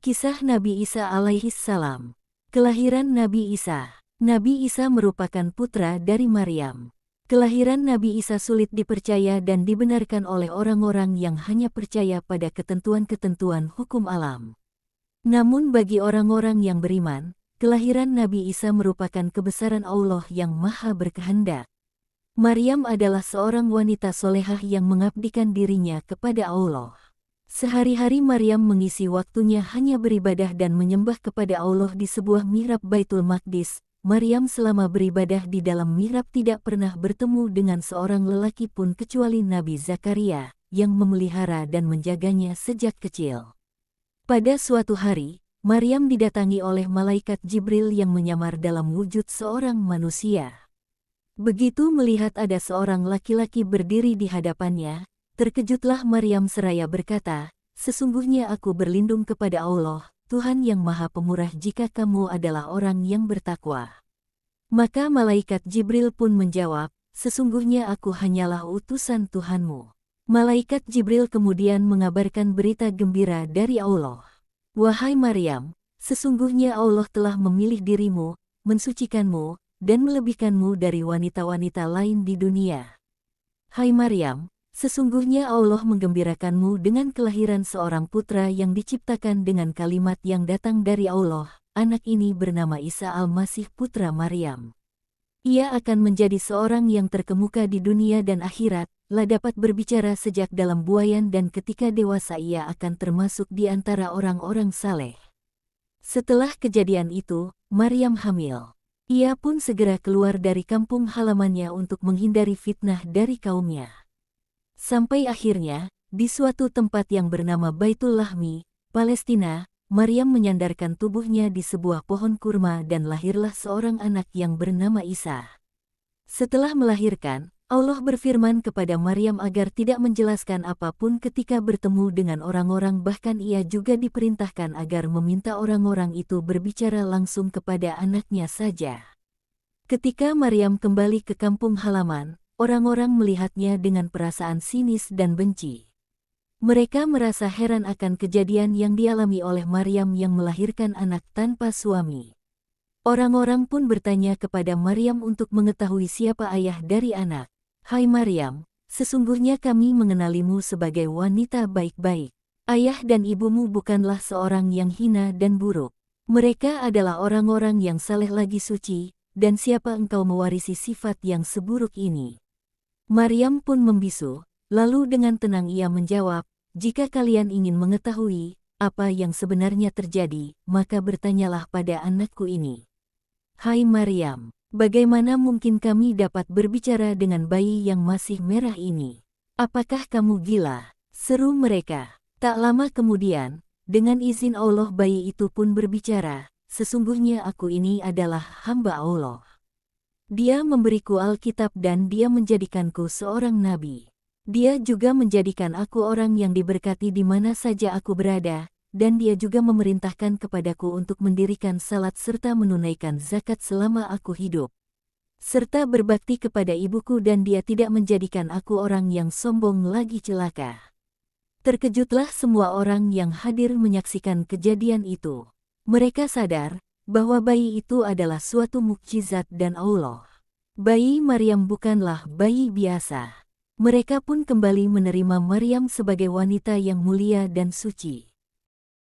Kisah Nabi Isa alaihi salam. Kelahiran Nabi Isa. Nabi Isa merupakan putra dari Maryam. Kelahiran Nabi Isa sulit dipercaya dan dibenarkan oleh orang-orang yang hanya percaya pada ketentuan-ketentuan hukum alam. Namun bagi orang-orang yang beriman, kelahiran Nabi Isa merupakan kebesaran Allah yang maha berkehendak. Maryam adalah seorang wanita solehah yang mengabdikan dirinya kepada Allah. Sehari-hari Maryam mengisi waktunya hanya beribadah dan menyembah kepada Allah di sebuah mihrab Baitul Maqdis. Maryam selama beribadah di dalam mihrab tidak pernah bertemu dengan seorang lelaki pun kecuali Nabi Zakaria, yang memelihara dan menjaganya sejak kecil. Pada suatu hari, Maryam didatangi oleh malaikat Jibril yang menyamar dalam wujud seorang manusia. Begitu melihat ada seorang laki-laki berdiri di hadapannya, terkejutlah Maryam seraya berkata, "Sesungguhnya aku berlindung kepada Allah, Tuhan yang Maha Pemurah jika kamu adalah orang yang bertakwa." Maka malaikat Jibril pun menjawab, "Sesungguhnya aku hanyalah utusan Tuhanmu." Malaikat Jibril kemudian mengabarkan berita gembira dari Allah. "Wahai Maryam, sesungguhnya Allah telah memilih dirimu, mensucikanmu, dan melebihkanmu dari wanita-wanita lain di dunia. Hai Maryam, sesungguhnya Allah menggembirakanmu dengan kelahiran seorang putra yang diciptakan dengan kalimat yang datang dari Allah. Anak ini bernama Isa Al-Masih putra Maryam. Ia akan menjadi seorang yang terkemuka di dunia dan akhirat, dapat berbicara sejak dalam buayan dan ketika dewasa ia akan termasuk di antara orang-orang saleh." Setelah kejadian itu, Maryam hamil. Ia pun segera keluar dari kampung halamannya untuk menghindari fitnah dari kaumnya. Sampai akhirnya, di suatu tempat yang bernama Baitul Lahmi, Palestina, Maryam menyandarkan tubuhnya di sebuah pohon kurma dan lahirlah seorang anak yang bernama Isa. Setelah melahirkan, Allah berfirman kepada Maryam agar tidak menjelaskan apapun ketika bertemu dengan orang-orang, bahkan ia juga diperintahkan agar meminta orang-orang itu berbicara langsung kepada anaknya saja. Ketika Maryam kembali ke kampung halaman, orang-orang melihatnya dengan perasaan sinis dan benci. Mereka merasa heran akan kejadian yang dialami oleh Maryam yang melahirkan anak tanpa suami. Orang-orang pun bertanya kepada Maryam untuk mengetahui siapa ayah dari anak. "Hai Maryam, sesungguhnya kami mengenalimu sebagai wanita baik-baik. Ayah dan ibumu bukanlah seorang yang hina dan buruk. Mereka adalah orang-orang yang saleh lagi suci, dan siapa engkau mewarisi sifat yang seburuk ini?" Maryam pun membisu, lalu dengan tenang ia menjawab, "Jika kalian ingin mengetahui apa yang sebenarnya terjadi, maka bertanyalah pada anakku ini. Hai Maryam, bagaimana mungkin kami dapat berbicara dengan bayi yang masih merah ini? Apakah kamu gila?" seru mereka. Tak lama kemudian, dengan izin Allah bayi itu pun berbicara, "Sesungguhnya aku ini adalah hamba Allah. Dia memberiku Alkitab dan dia menjadikanku seorang nabi. Dia juga menjadikan aku orang yang diberkati di mana saja aku berada, dan dia juga memerintahkan kepadaku untuk mendirikan salat serta menunaikan zakat selama aku hidup, serta berbakti kepada ibuku dan dia tidak menjadikan aku orang yang sombong lagi celaka." Terkejutlah semua orang yang hadir menyaksikan kejadian itu. Mereka sadar bahwa bayi itu adalah suatu mukjizat dan Allah. Bayi Maryam bukanlah bayi biasa. Mereka pun kembali menerima Maryam sebagai wanita yang mulia dan suci.